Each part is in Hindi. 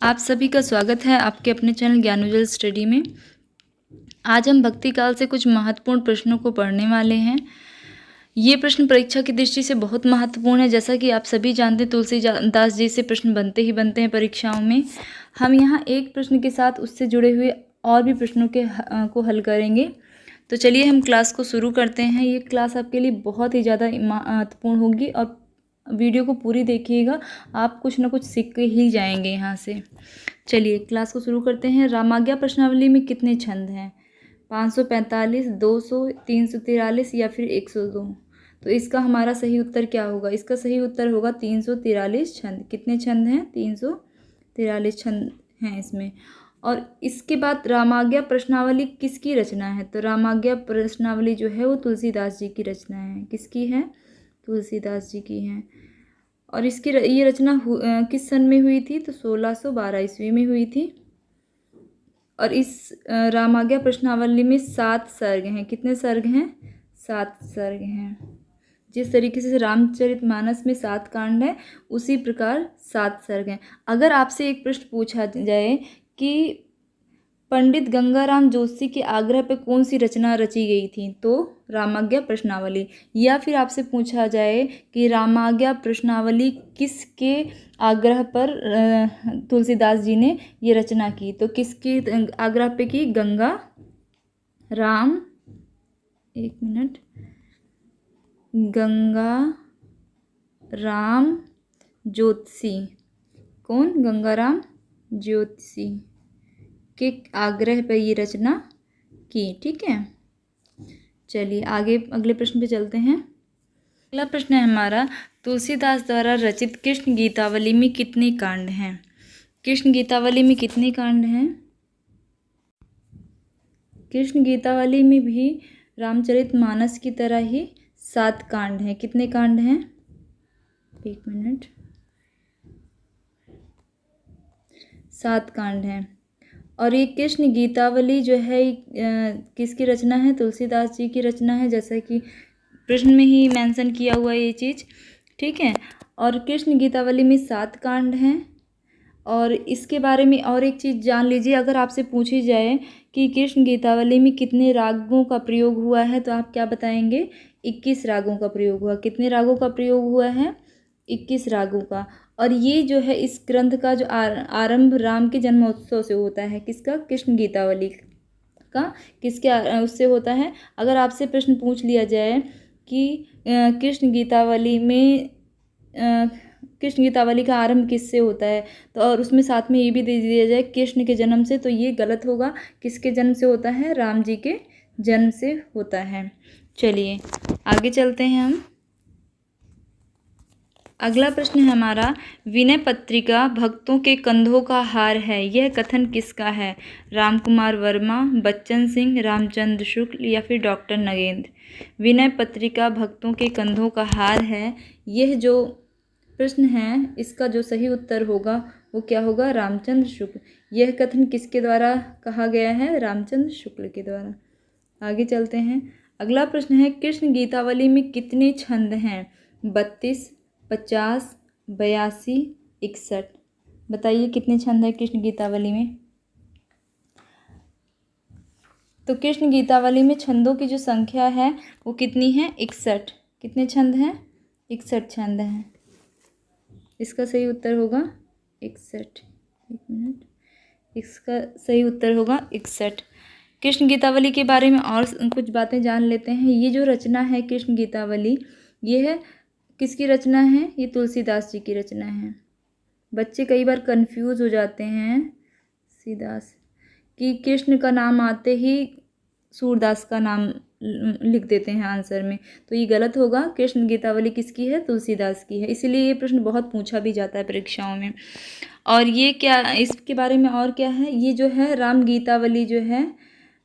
आप सभी का स्वागत है आपके अपने चैनल ज्ञानोज्वल स्टडी में। आज हम भक्ति काल से कुछ महत्वपूर्ण प्रश्नों को पढ़ने वाले हैं। ये प्रश्न परीक्षा की दृष्टि से बहुत महत्वपूर्ण है। जैसा कि आप सभी जानते हैं, तुलसीदास जी से प्रश्न बनते ही बनते हैं परीक्षाओं में। हम यहाँ एक प्रश्न के साथ उससे जुड़े हुए और भी प्रश्नों को हल करेंगे। तो चलिए हम क्लास को शुरू करते हैं। ये क्लास आपके लिए बहुत ही ज़्यादा महत्वपूर्ण होगी और वीडियो को पूरी देखिएगा, आप कुछ ना कुछ सीख के ही जाएंगे यहाँ से। चलिए क्लास को शुरू करते हैं। रामाज्ञा प्रश्नावली में कितने छंद हैं? 545, 200, 343 या फिर 102? तो इसका हमारा सही उत्तर क्या होगा? इसका सही उत्तर होगा 343 छंद। कितने छंद हैं? 343 छंद हैं इसमें। और इसके बाद रामाज्ञा प्रश्नावली किसकी रचना है? तो रामाज्ञा प्रश्नावली जो है वो तुलसीदास जी की रचना है। किसकी है? तुलसीदास जी की हैं। और इसकी ये रचना किस सन में हुई थी? तो 1612 ईस्वी में हुई थी। और इस रामाज्ञा प्रश्नावली में 7 सर्ग हैं। कितने सर्ग हैं? 7 सर्ग हैं। जिस तरीके से रामचरितमानस में 7 कांड है, उसी प्रकार 7 सर्ग हैं। अगर आपसे एक प्रश्न पूछा जाए कि पंडित गंगाराम जोशी के आग्रह पर कौन सी रचना रची गई थी? तो रामाज्ञा प्रश्नावली। या फिर आपसे पूछा जाए कि रामाज्ञा प्रश्नावली किसके आग्रह पर तुलसीदास जी ने ये रचना की? तो किसके आग्रह पे की? गंगा राम, एक मिनट, गंगा राम ज्योतिषी। कौन? गंगाराम ज्योतिषी के आग्रह पर ये रचना की। ठीक है, चलिए आगे अगले प्रश्न पे चलते हैं। अगला प्रश्न है हमारा, तुलसीदास द्वारा रचित कृष्ण गीतावली में कितने कांड हैं? कृष्ण गीतावली में कितने कांड हैं? कृष्ण गीतावली में भी रामचरितमानस की तरह ही 7 कांड हैं। कितने कांड हैं? एक मिनट, 7 कांड हैं। और ये कृष्ण गीतावली जो है किसकी रचना है? तुलसीदास जी की रचना है, जैसा कि प्रश्न में ही मेंशन किया हुआ है ये चीज़। ठीक है, और कृष्ण गीतावली में 7 कांड हैं। और इसके बारे में और एक चीज़ जान लीजिए, अगर आपसे पूछी जाए कि कृष्ण गीतावली में कितने रागों का प्रयोग हुआ है, तो आप क्या बताएंगे? 21 रागों का प्रयोग हुआ। कितने रागों का प्रयोग हुआ है? 21 रागों का। और ये जो है इस ग्रंथ का जो आरंभ राम के जन्मोत्सव से होता है। किसका? कृष्ण गीतावली का किसके उससे होता है? अगर आपसे प्रश्न पूछ लिया जाए कि कृष्ण गीतावली में कृष्ण गीतावली का आरंभ किससे होता है, तो और उसमें साथ में ये भी दे दिया जाए कृष्ण के जन्म से, तो ये गलत होगा। किसके जन्म से होता है? राम जी के जन्म से होता है। चलिए आगे चलते हैं हम। अगला प्रश्न है हमारा, विनय पत्रिका भक्तों के कंधों का हार है, यह कथन किसका है? रामकुमार वर्मा, बच्चन सिंह, रामचंद्र शुक्ल या फिर डॉक्टर नगेंद्र? विनय पत्रिका भक्तों के कंधों का हार है, यह जो प्रश्न है इसका जो सही उत्तर होगा वो क्या होगा? रामचंद्र शुक्ल। यह कथन किसके द्वारा कहा गया है? रामचंद्र शुक्ल के द्वारा। आगे चलते हैं। अगला प्रश्न है, कृष्ण गीतावली में कितने छंद हैं? 32, 50, 82, 61? बताइए कितने छंद हैं कृष्ण गीतावली में? तो कृष्ण गीतावली में छंदों की जो संख्या है वो कितनी है? 61। कितने छंद हैं? 61 छंद हैं। इसका सही उत्तर होगा 61। एक मिनट, इसका सही उत्तर होगा 61। कृष्ण गीतावली के बारे में और कुछ बातें जान लेते हैं। ये जो रचना है कृष्ण गीतावली, ये है किसकी रचना है? ये तुलसीदास जी की रचना है। बच्चे कई बार कंफ्यूज हो जाते हैं तुलसीदास कि कृष्ण का नाम आते ही सूरदास का नाम लिख देते हैं आंसर में, तो ये गलत होगा। कृष्ण गीतावली किसकी है? तुलसीदास की है। इसीलिए ये प्रश्न बहुत पूछा भी जाता है परीक्षाओं में। और ये क्या, इसके बारे में और क्या है? ये जो है राम गीतावली जो है,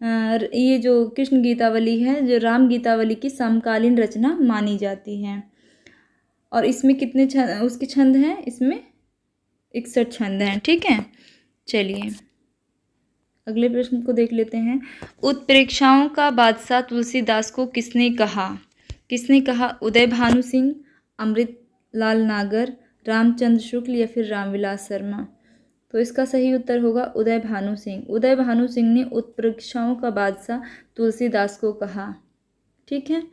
ये जो कृष्ण गीतावली है जो राम गीतावली की समकालीन रचना मानी जाती है। और इसमें कितने उसके छंद हैं? इसमें 61 छंद हैं। ठीक है, चलिए अगले प्रश्न को देख लेते हैं। उत्प्रेक्षाओं का बादशाह तुलसीदास को किसने कहा? किसने कहा? उदय भानु सिंह, अमृतलाल नागर, रामचंद्र शुक्ल या फिर रामविलास शर्मा? तो इसका सही उत्तर होगा उदय भानु सिंह। उदय भानु सिंह ने उत्प्रेक्षाओं का बादशाह तुलसीदास को कहा। ठीक है।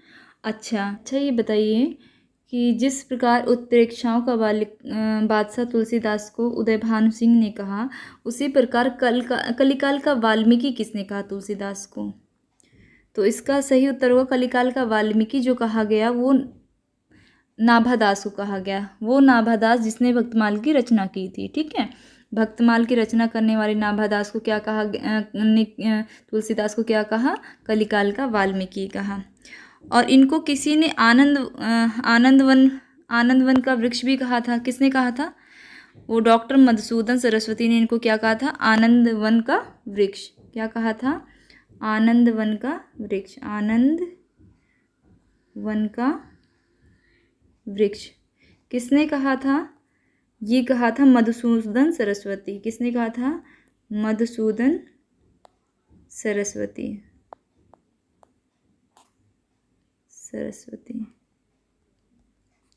अच्छा ये बताइए कि जिस प्रकार उत्प्रेक्षाओं का बादशाह तुलसीदास को उदय भानु सिंह ने कहा, उसी प्रकार कलिकाल का वाल्मीकि किसने कहा तुलसीदास को? तो इसका सही उत्तर होगा कलिकाल का वाल्मीकि जो कहा गया वो नाभादास को कहा गया। वो नाभादास जिसने भक्तमाल की रचना की थी। ठीक है। भक्तमाल की रचना करने वाले नाभादास को क्या कहा, तुलसीदास को क्या कहा? कलिकाल का वाल्मीकि कहा। और इनको किसी ने आनंदवन का वृक्ष भी कहा था। किसने कहा था? वो डॉक्टर मधुसूदन सरस्वती ने इनको क्या कहा था? आनंदवन का वृक्ष। क्या कहा था? आनंदवन का वृक्ष। आनंदवन का वृक्ष किसने कहा था? ये कहा था मधुसूदन सरस्वती। किसने कहा था? मधुसूदन सरस्वती।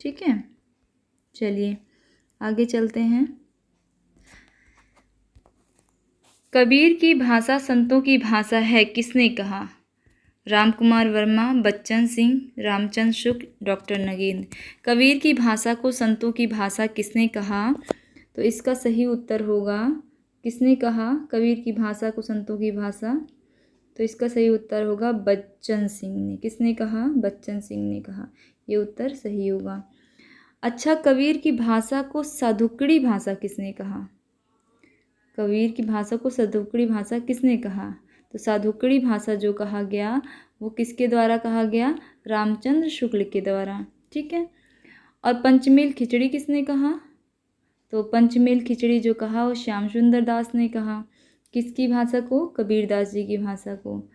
ठीक है। चलिए आगे चलते हैं। कबीर की भाषा संतों की भाषा है, किसने कहा? रामकुमार वर्मा, बच्चन सिंह, रामचंद्र शुक्ल, डॉक्टर नगेंद्र। कबीर की भाषा को संतों की भाषा किसने कहा? तो इसका सही उत्तर होगा, किसने कहा कबीर की भाषा को संतों की भाषा? तो इसका सही उत्तर होगा बच्चन सिंह ने। किसने कहा? बच्चन सिंह ने कहा। ये उत्तर सही होगा। अच्छा, कबीर की भाषा को साधुकड़ी भाषा किसने कहा? कबीर की भाषा को साधुकड़ी भाषा किसने कहा? तो साधुकड़ी भाषा जो कहा गया वो किसके द्वारा कहा गया? रामचंद्र शुक्ल के द्वारा। ठीक है। और पंचमेल खिचड़ी किसने कहा? तो पंचमेल खिचड़ी जो कहा वो श्याम सुंदर दास ने कहा। किसकी भाषा को? कबीरदास जी की भाषा को।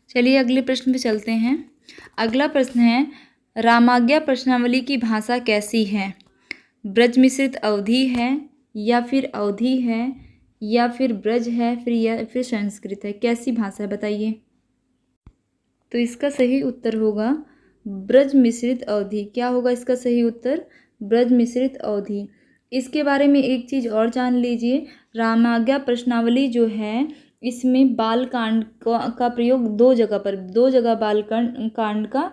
चलिए अगले प्रश्न पे चलते हैं। अगला प्रश्न है, रामाज्ञा प्रश्नावली की भाषा कैसी है? ब्रज मिश्रित अवधी है, या फिर अवधी है, या फिर ब्रज है, फिर संस्कृत है? कैसी भाषा है बताइए। तो इसका सही उत्तर होगा ब्रज मिश्रित अवधी। क्या होगा इसका सही उत्तर? ब्रज मिश्रित अवधी। इसके बारे में एक चीज़ और जान लीजिए, रामाज्ञा प्रश्नावली जो है इसमें बाल कांड का प्रयोग दो जगह बाल कांड का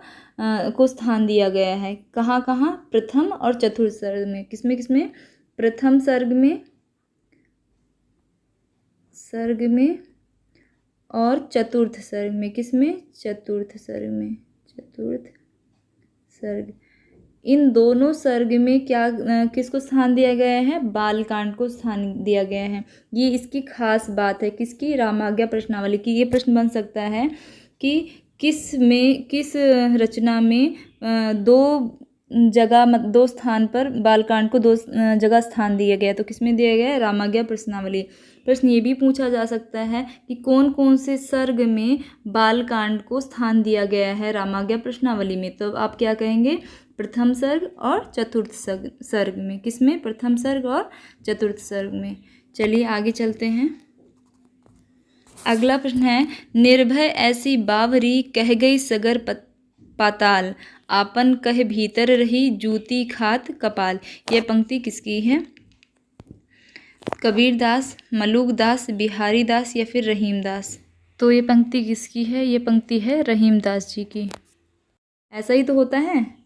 को स्थान दिया गया है। कहाँ कहाँ? प्रथम और चतुर्थ सर्ग में। किसमें? प्रथम सर्ग में और चतुर्थ सर्ग में। किसमें? चतुर्थ सर्ग। इन दोनों सर्ग में क्या किसको स्थान दिया गया है? बालकांड को स्थान दिया गया है। ये इसकी खास बात है। किसकी? रामाज्ञा प्रश्नावली की। ये प्रश्न बन सकता है कि किस रचना में दो स्थान पर बालकांड को दो जगह स्थान दिया गया? तो किसमें दिया गया है? रामाज्ञा प्रश्नावली। प्रश्न ये भी पूछा जा सकता है कि कौन कौन से सर्ग में बालकांड को स्थान दिया गया है रामाज्ञा प्रश्नावली में? तो आप क्या कहेंगे? प्रथम सर्ग और चतुर्थ सर्ग में। किसमें? प्रथम सर्ग और चतुर्थ सर्ग में। चलिए आगे चलते हैं। अगला प्रश्न है, निर्भय ऐसी बावरी कह गई सगर पाताल, आपन कह भीतर रही जूती खात कपाल। यह पंक्ति किसकी है? कबीरदास, मलूकदास, बिहारी दास, या फिर रहीमदास? तो ये पंक्ति किसकी है? ये पंक्ति है रहीमदास जी की। ऐसा ही तो होता है,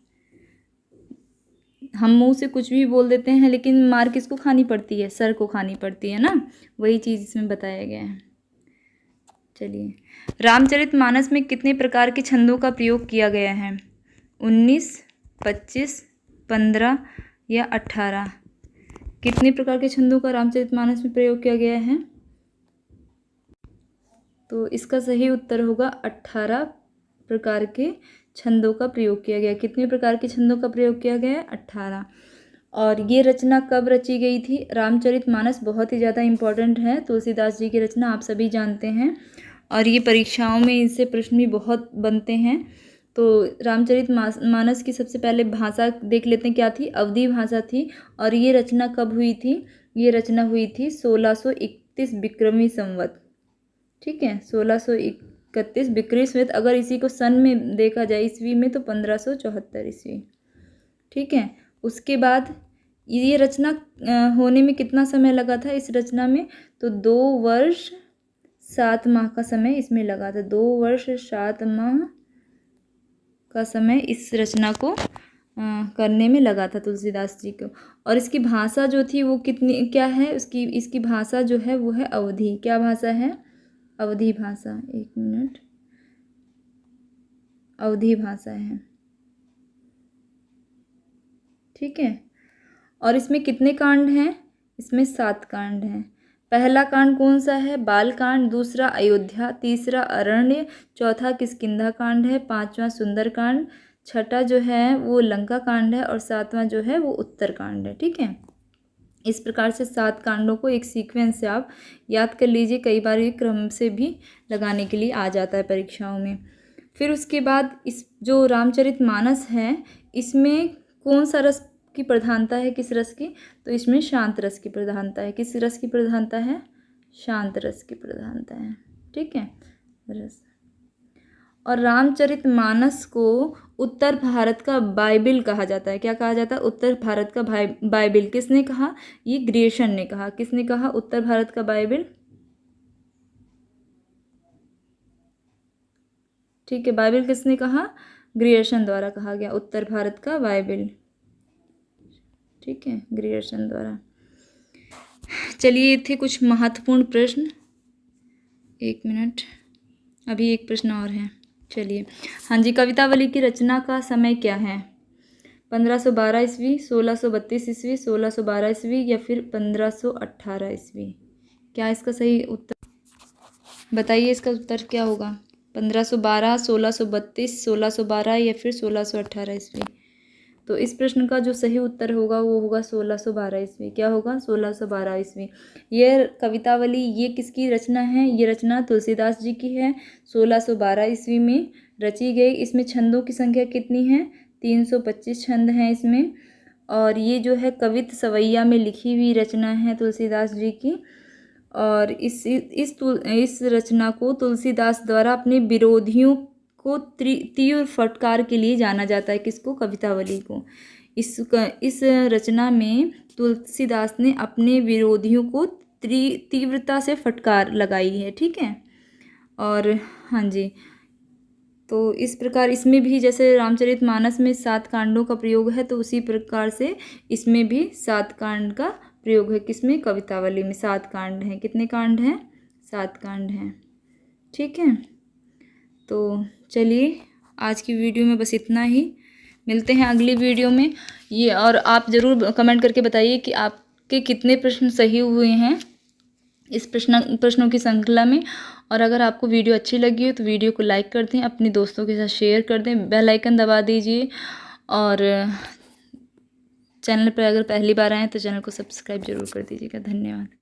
हम मुंह से कुछ भी बोल देते हैं लेकिन मार किसको खानी पड़ती है? सर को खानी पड़ती है ना। वही चीज़ इसमें बताया गया है। चलिए, रामचरितमानस में कितने प्रकार के छंदों का प्रयोग किया गया है? 19, 25, 15 या 18? कितने प्रकार के छंदों का रामचरितमानस में प्रयोग किया गया है? तो इसका सही उत्तर होगा 18 प्रकार के छंदों का प्रयोग किया गया। कितने प्रकार के छंदों का प्रयोग किया गया है? 18। और ये रचना कब रची गई थी? रामचरितमानस बहुत ही ज़्यादा इम्पोर्टेंट है, तुलसीदास जी की रचना, आप सभी जानते हैं, और ये परीक्षाओं में इनसे प्रश्न भी बहुत बनते हैं। तो रामचरितमानस की सबसे पहले भाषा देख लेते हैं, क्या थी? अवधी भाषा थी। और ये रचना कब हुई थी? ये रचना हुई थी 1631 विक्रमी संवत। ठीक है, 1631 विक्रमी संवत। अगर इसी को सन में देखा जाए ईस्वी में, तो 1574 ईस्वी। ठीक है, उसके बाद ये रचना होने में कितना समय लगा था इस रचना में? तो 2 वर्ष 7 माह का समय इसमें लगा था। 2 वर्ष 7 माह का समय इस रचना को करने में लगा था तुलसीदास जी को। और इसकी भाषा जो थी वो कितनी क्या है, इसकी भाषा जो है वो है अवधी। क्या भाषा है? अवधी भाषा। एक मिनट, अवधी भाषा है, ठीक है। और इसमें कितने कांड हैं? इसमें 7 कांड हैं। पहला कांड कौन सा है? बाल कांड। दूसरा अयोध्या। तीसरा अरण्य। चौथा किष्किंधा कांड है। पांचवा सुंदर कांड। छठा जो है वो लंका कांड है। और सातवां जो है वो उत्तर कांड है, ठीक है। इस प्रकार से 7 कांडों को एक सीक्वेंस से आप याद कर लीजिए। कई बार ये क्रम से भी लगाने के लिए आ जाता है परीक्षाओं में। फिर उसके बाद इस जो रामचरितमानस है इसमें कौन सा रस की प्रधानता है? किस रस की? तो इसमें शांत रस की प्रधानता है। किस रस की प्रधानता है? शांत रस की प्रधानता है, ठीक है। रस। और रामचरितमानस को उत्तर भारत का बाइबिल कहा जाता है। क्या कहा जाता है? उत्तर भारत का बाइबिल। किसने कहा? ये ग्रियर्सन ने कहा। किसने कहा उत्तर भारत का बाइबिल? ठीक है, बाइबिल किसने कहा? ग्रियर्सन द्वारा कहा गया उत्तर भारत का बाइबिल, ठीक है, ग्रियर्सन द्वारा। चलिए, थे कुछ महत्वपूर्ण प्रश्न। एक मिनट, अभी एक प्रश्न और है। चलिए, हाँ जी, कवितावली की रचना का समय क्या है? 1512 ईस्वी, 1632 ईस्वी, 1612 ईस्वी या फिर 1518 ईस्वी? क्या इसका सही उत्तर बताइए? इसका उत्तर क्या होगा? 1512, 1632, 1612 या फिर 1618 ईस्वी? तो इस प्रश्न का जो सही उत्तर होगा वो होगा 1612 ईस्वी। क्या होगा? 1612 ईस्वी। ये कवितावली ये किसकी रचना है? ये रचना तुलसीदास जी की है। 1612 ईस्वी में रची गई। इसमें छंदों की संख्या कितनी है? 325 छंद हैं इसमें। और ये जो है कवित्त सवैया में लिखी हुई रचना है तुलसीदास जी की। और इस रचना को तुलसीदास द्वारा अपने विरोधियों को तीव्र फटकार के लिए जाना जाता है। किसको? कवितावली को। इस रचना में तुलसीदास ने अपने विरोधियों को तीव्रता से फटकार लगाई है, ठीक है। और हाँ जी, तो इस प्रकार इसमें भी जैसे रामचरितमानस में 7 कांडों का प्रयोग है, तो उसी प्रकार से इसमें भी 7 कांड का प्रयोग है। किसमें? कवितावली में 7 कांड हैं। कितने कांड हैं? 7 कांड हैं, ठीक है। तो चलिए, आज की वीडियो में बस इतना ही। मिलते हैं अगली वीडियो में। ये और आप ज़रूर कमेंट करके बताइए कि आपके कितने प्रश्न सही हुए हैं इस प्रश्नों की श्रृंखला में। और अगर आपको वीडियो अच्छी लगी हो तो वीडियो को लाइक कर दें, अपने दोस्तों के साथ शेयर कर दें, बेल आइकन दबा दीजिए। और चैनल पर अगर पहली बार आए तो चैनल को सब्सक्राइब जरूर कर दीजिएगा। धन्यवाद।